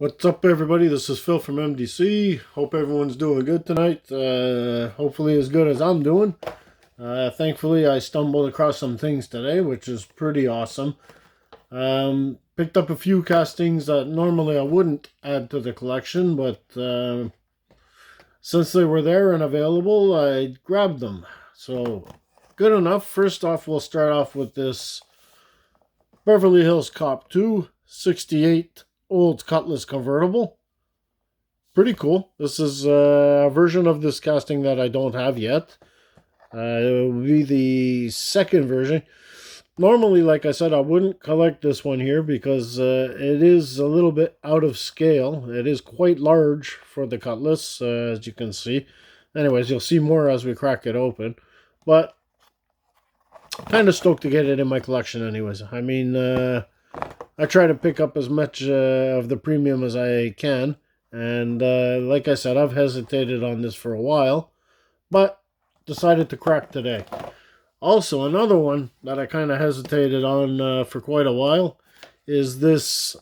What's up, everybody? This is Phil from MDC. Hope everyone's doing good tonight. Hopefully as good as I'm doing. Thankfully, I stumbled across some things today, which is pretty awesome. Picked up a few castings that normally I wouldn't add to the collection, but since they were there and available, I grabbed them. So, good enough. First off, we'll start off with this Beverly Hills Cop 2 68 old Cutlass convertible. Pretty cool. This is a version of this casting that I don't have yet. It will be the second version. Normally, like I said, I wouldn't collect this one here because it is a little bit out of scale. It is quite large for the Cutlass, as you can see. Anyways, you'll see more as we crack it open. But kind of stoked to get it in my collection anyways. I mean, I try to pick up as much of the premium as I can. And like I said, I've hesitated on this for a while, but decided to crack today. Also, another one that I kind of hesitated on for quite a while is this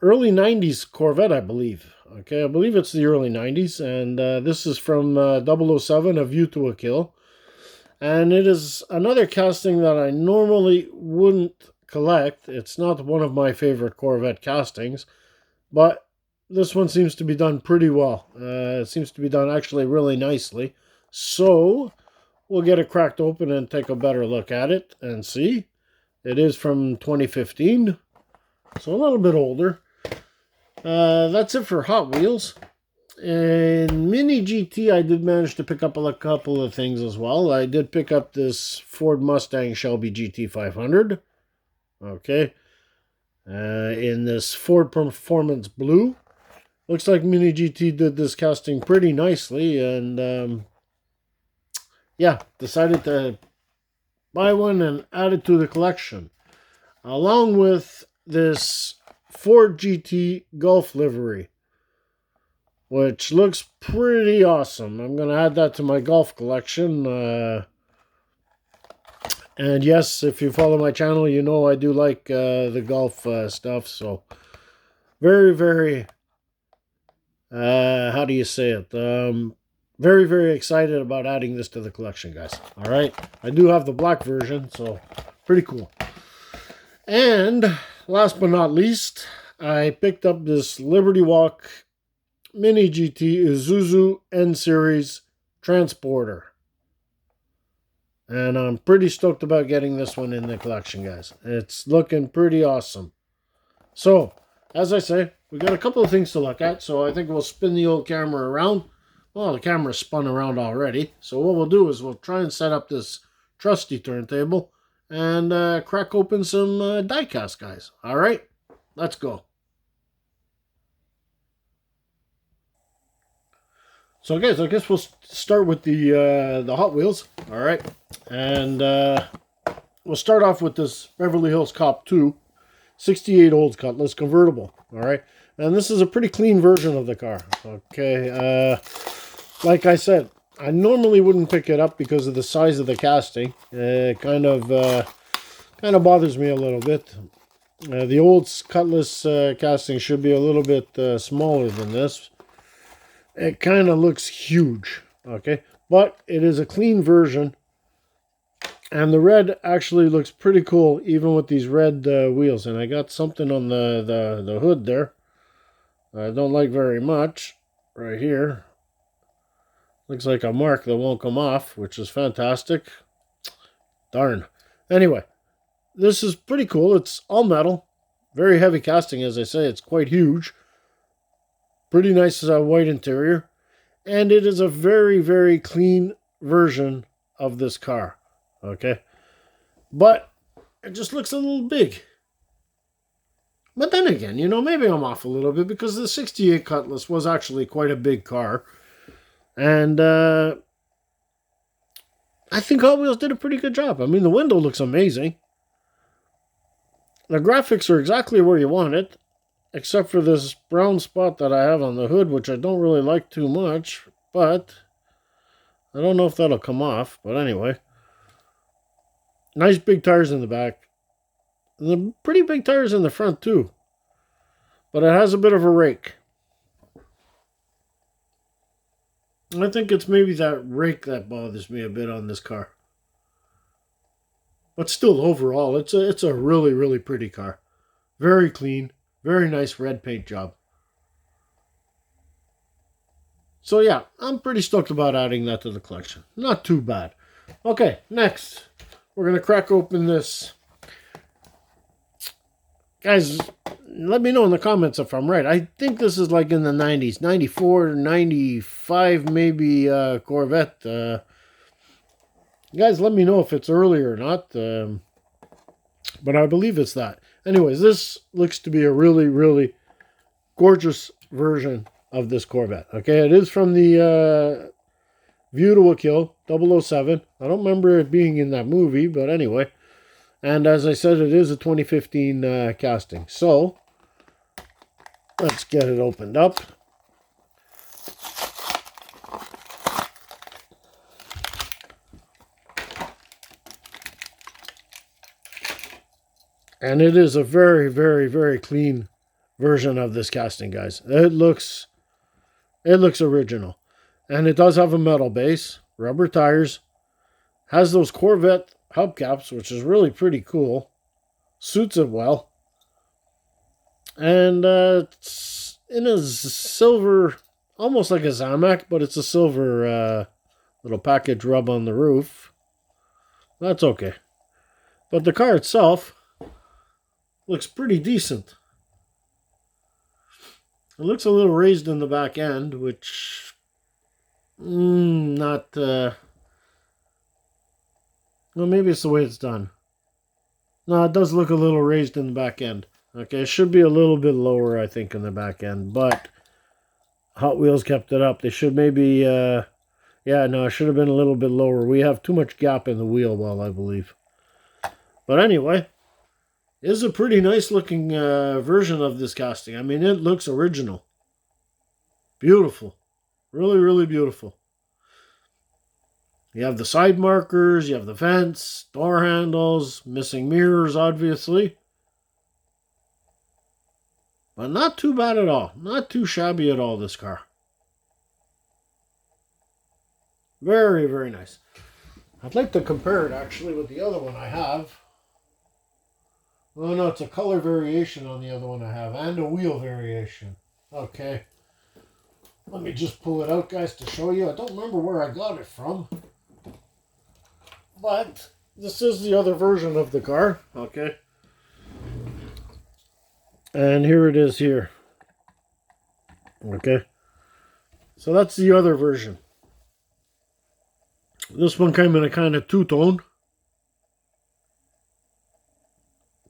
early 90s Corvette, I believe. Okay, I believe it's the early 90s, and this is from 007, A View to a Kill. And it is another casting that I normally wouldn't collect. It's not one of my favorite Corvette castings, but this one seems to be done pretty well. It seems to be done actually really nicely. So we'll get it cracked open and take a better look at it and see. It is from 2015, so a little bit older. That's it for Hot Wheels. In Mini GT, I did manage to pick up a couple of things as well. I did pick up this Ford Mustang Shelby GT 500. Okay. In this Ford Performance Blue. Looks like Mini GT did this casting pretty nicely. And, yeah, decided to buy one and add it to the collection. Along with this Ford GT Golf livery, which looks pretty awesome. I'm going to add that to my golf collection. And yes, if you follow my channel, you know I do like the golf stuff. So, very, very, how do you say it? Very, very excited about adding this to the collection, guys. All right. I do have the black version, so pretty cool. And last but not least, I picked up this Liberty Walk Mini GT Isuzu N-Series Transporter. And I'm pretty stoked about getting this one in the collection, guys. It's looking pretty awesome. So, as I say, we got a couple of things to look at. So I think we'll spin the old camera around. Well, the camera's spun around already. So what we'll do is we'll try and set up this trusty turntable and crack open some diecast, guys. All right, let's go. So guys, I guess we'll start with the Hot Wheels, all right? And we'll start off with this Beverly Hills Cop 2 68 old Cutlass convertible, all right? And this is a pretty clean version of the car, okay? Like I said, I normally wouldn't pick it up because of the size of the casting. It kind of bothers me a little bit. The old Cutlass casting should be a little bit smaller than this. It kind of looks huge, okay? But it is a clean version. And the red actually looks pretty cool, even with these red wheels. And I got something on the hood there I don't like very much. Right here. Looks like a mark that won't come off, which is fantastic. Darn. Anyway, this is pretty cool. It's all metal. Very heavy casting, as I say. It's quite huge. Pretty nice white interior. And it is a very, very clean version of this car. Okay? But it just looks a little big. But then again, you know, maybe I'm off a little bit because the 68 Cutlass was actually quite a big car. And I think Hot Wheels did a pretty good job. I mean, the window looks amazing. The graphics are exactly where you want it. Except for this brown spot that I have on the hood, which I don't really like too much. But I don't know if that'll come off. But anyway. Nice big tires in the back. And the pretty big tires in the front too. but it has a bit of a rake. I think it's maybe that rake that bothers me a bit on this car. But still, overall, it's a really, really pretty car. Very clean, very nice red paint job. So yeah, I'm pretty stoked about adding that to the collection. Not too bad. Okay, next, we're going to crack open this. Guys, let me know in the comments if I'm right. I think this is like in the 90s. 94, 95, maybe Corvette. Guys, let me know if it's earlier or not. But I believe it's that. Anyways, this looks to be a really, really gorgeous version of this Corvette. Okay, it is from the View to a Kill 007. I don't remember it being in that movie, but anyway. And as I said, it is a 2015 casting. So, let's get it opened up. And it is a very, very, very clean version of this casting, guys. It looks original. And it does have a metal base, rubber tires, has those Corvette hubcaps, which is really pretty cool. Suits it well. And it's in a silver, almost like a Zamac, but it's a silver little package rub on the roof. That's okay. But the car itself looks pretty decent. It looks a little raised in the back end, which not well, maybe it's the way it's done. No, it does look a little raised in the back end. Okay, it should be a little bit lower, I think, in the back end, but Hot Wheels kept it up. They should maybe yeah, no, it should have been a little bit lower. We have too much gap in the wheel well, I believe. But anyway, it is a pretty nice looking version of this casting. I mean, it looks original. Beautiful. Really, really beautiful. You have the side markers, you have the vents, door handles, missing mirrors, obviously. But not too bad at all. Not too shabby at all, this car. Very, very nice. I'd like to compare it, actually, with the other one I have. Oh, no, it's a color variation on the other one I have, and a wheel variation. Okay. Let me just pull it out, guys, to show you. I don't remember where I got it from. But this is the other version of the car. Okay. And here it is here. Okay. So that's the other version. This one came in a kind of two-tone.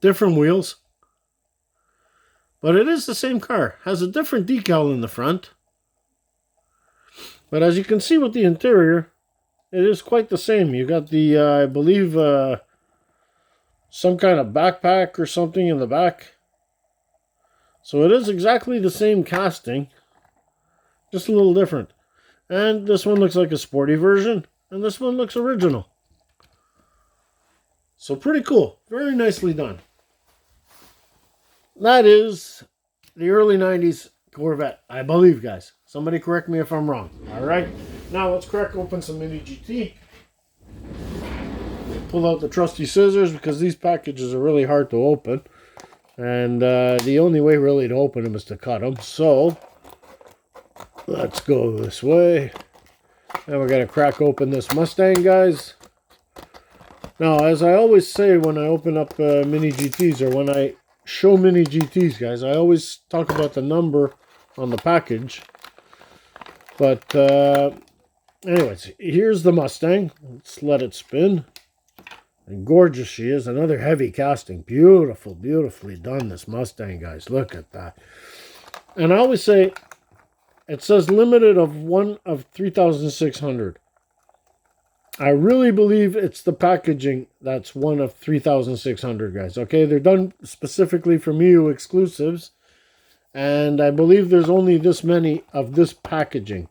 Different wheels. But it is the same car. Has a different decal in the front. But as you can see with the interior, it is quite the same. You got the, I believe, some kind of backpack or something in the back. So it is exactly the same casting. Just a little different. And this one looks like a sporty version. And this one looks original. So pretty cool. Very nicely done. That is the early 90s Corvette, I believe, guys. Somebody correct me if I'm wrong. Alright. Now let's crack open some Mini GT. Pull out the trusty scissors because these packages are really hard to open. And the only way really to open them is to cut them. So let's go this way. And we're going to crack open this Mustang, guys. Now, as I always say when I open up Mini GTs, or when I show Mini GTs, guys, I always talk about the number on the package. But anyways, here's the Mustang. Let's let it spin. And gorgeous she is. Another heavy casting. Beautiful, beautifully done, this Mustang, guys. Look at that. And I always say, it says limited of 1 of 3,600. I really believe it's the packaging that's 1 of 3,600, guys. Okay, they're done specifically for Miu exclusives. And I believe there's only this many of this packaging.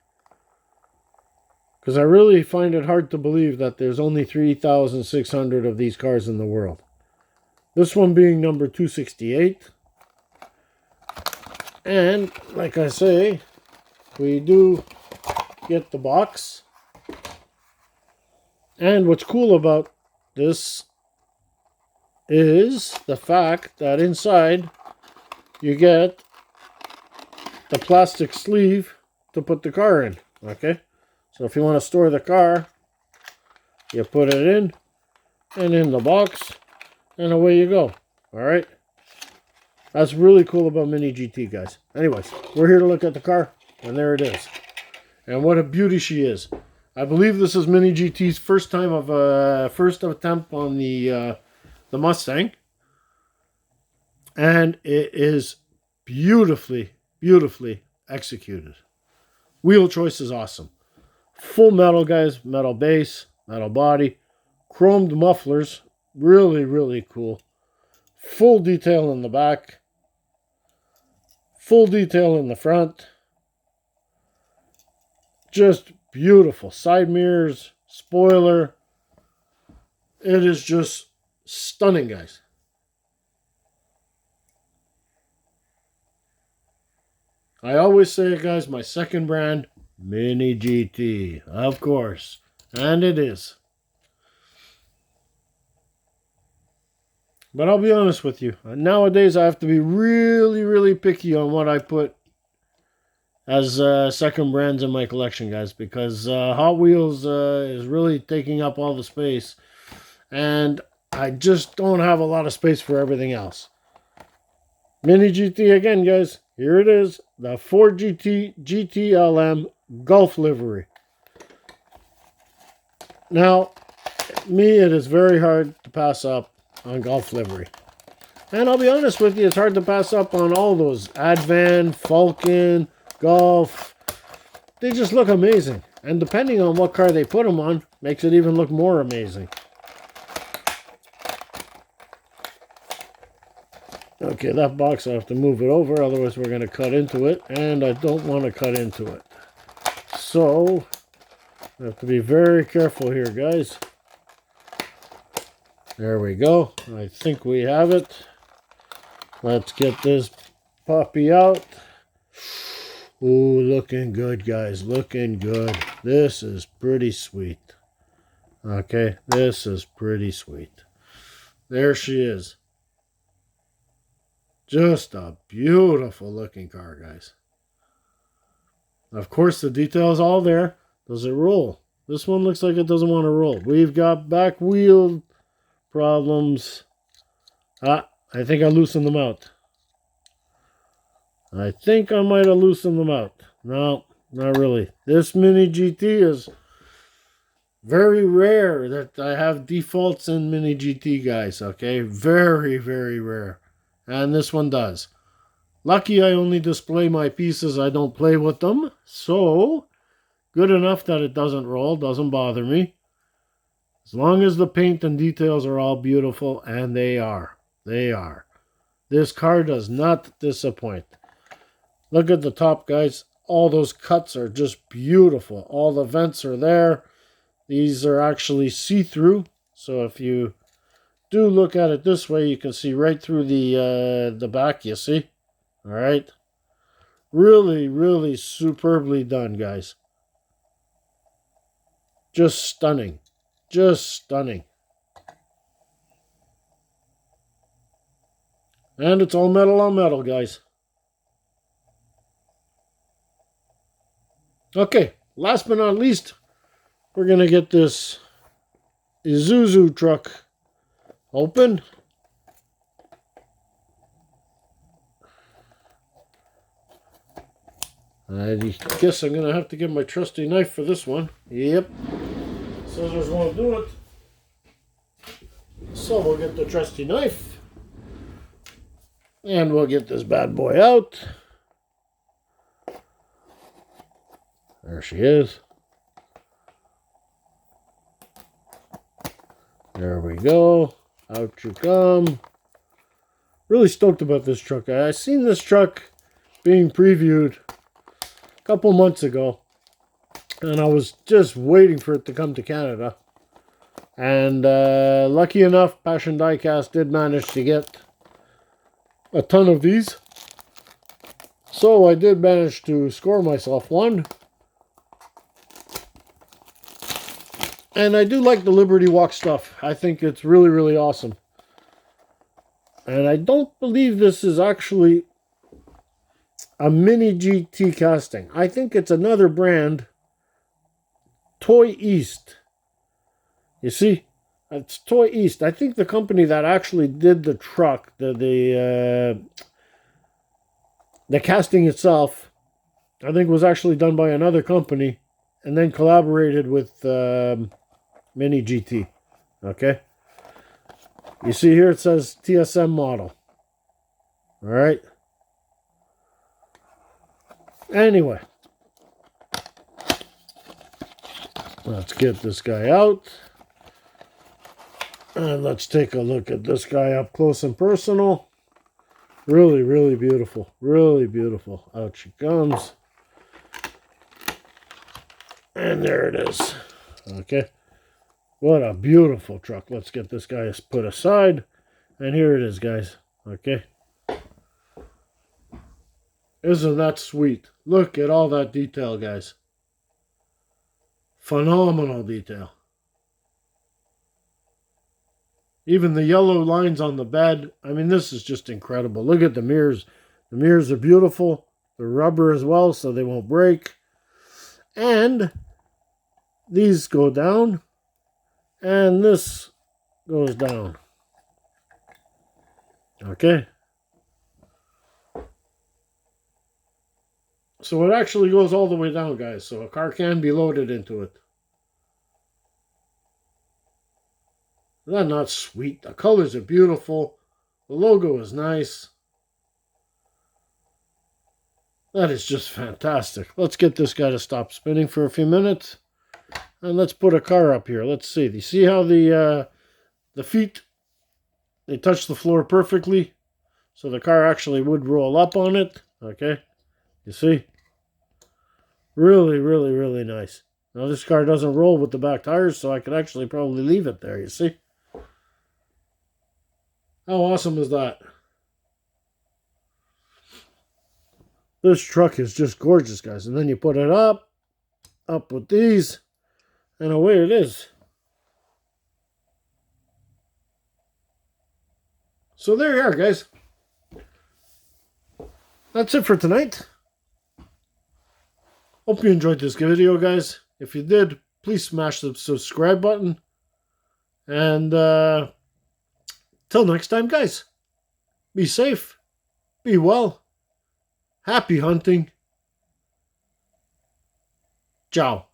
Because I really find it hard to believe that there's only 3,600 of these cars in the world. This one being number 268. And like I say, we do get the box. And what's cool about this is the fact that inside you get the plastic sleeve to put the car in. Okay, so if you want to store the car, you put it in and in the box, and away you go. All right, that's really cool about Mini GT, guys. Anyways, we're here to look at the car, and there it is. And what a beauty she is. I believe this is Mini GT's first attempt on the Mustang, and it is beautifully executed. Wheel choice is awesome. Full metal, guys. Metal base, metal body, chromed mufflers. Really cool. Full detail in the back. Full detail in the front. Just beautiful. Side mirrors, spoiler. It is just stunning, guys. I always say it, guys, my second brand, Mini GT, of course. And it is. But I'll be honest with you. Nowadays, I have to be really picky on what I put as second brands in my collection, guys, because Hot Wheels is really taking up all the space, and I just don't have a lot of space for everything else. Mini GT again, guys. Here it is, the Ford Gtlm Golf livery. Now, me, it is very hard to pass up on Golf livery. And I'll be honest with you, it's hard to pass up on all those Advan, Falcon, Golf. They just look amazing. And depending on what car they put them on, makes it even look more amazing. Okay, that box, I have to move it over, otherwise we're going to cut into it. And I don't want to cut into it. So, I have to be very careful here, guys. There we go. I think we have it. Let's get this puppy out. Ooh, looking good, guys. Looking good. This is pretty sweet. Okay, this is pretty sweet. There she is. Just a beautiful looking car, guys. Of course, the detail is all there. Does it roll? This one looks like it doesn't want to roll. We've got back wheel problems. I think I loosened them out. I think I might have loosened them out. No, not really. This Mini GT is very rare that I have defaults in Mini GT, guys. Okay, very rare. And this one does. Lucky I only display my pieces. I don't play with them. So, good enough that it doesn't roll. Doesn't bother me. As long as the paint and details are all beautiful. And they are. They are. This car does not disappoint. Look at the top, guys. All those cuts are just beautiful. All the vents are there. These are actually see-through. So if you do look at it this way, you can see right through the back, you see? All right? Really superbly done, guys. Just stunning. Just stunning. And it's all metal on metal, guys. Okay, last but not least, we're going to get this Isuzu truck open. I guess I'm going to have to get my trusty knife for this one. Yep. Scissors won't do it. So we'll get the trusty knife. And we'll get this bad boy out. There she is. There we go. Out you come. Really stoked about this truck. I seen this truck being previewed a couple months ago. And I was just waiting for it to come to Canada. And lucky enough, Passion Diecast did manage to get a ton of these. So I did manage to score myself one. And I do like the Liberty Walk stuff. I think it's really, really awesome. And I don't believe this is actually a mini GT casting. I think it's another brand, Toy East. You see, it's Toy East. I think the company that actually did the truck, the casting itself, I think was actually done by another company, and then collaborated with Mini GT. Okay. You see here it says TSM model. All right. Anyway, let's get this guy out. And let's take a look at this guy up close and personal. Really, really beautiful. Really beautiful. Out she comes. And there it is. Okay. What a beautiful truck. Let's get this guy put aside. And here it is, guys. Okay. Isn't that sweet? Look at all that detail, guys. Phenomenal detail. Even the yellow lines on the bed. I mean, this is just incredible. Look at the mirrors. The mirrors are beautiful. They're rubber as well, so they won't break. And these go down. And this goes down. Okay. So it actually goes all the way down, guys. So a car can be loaded into it. Isn't that not sweet? The colors are beautiful. The logo is nice. That is just fantastic. Let's get this guy to stop spinning for a few minutes. And let's put a car up here. Let's see. Do you see how the feet, they touch the floor perfectly? So the car actually would roll up on it. Okay. You see? Really, really, really nice. Now this car doesn't roll with the back tires, so I could actually probably leave it there. You see? How awesome is that? This truck is just gorgeous, guys. And then you put it up with these, and away it is. So there you are, guys. That's it for tonight. Hope you enjoyed this video, guys. If you did, please smash the subscribe button. And till next time, guys. Be safe. Be well. Happy hunting. Ciao.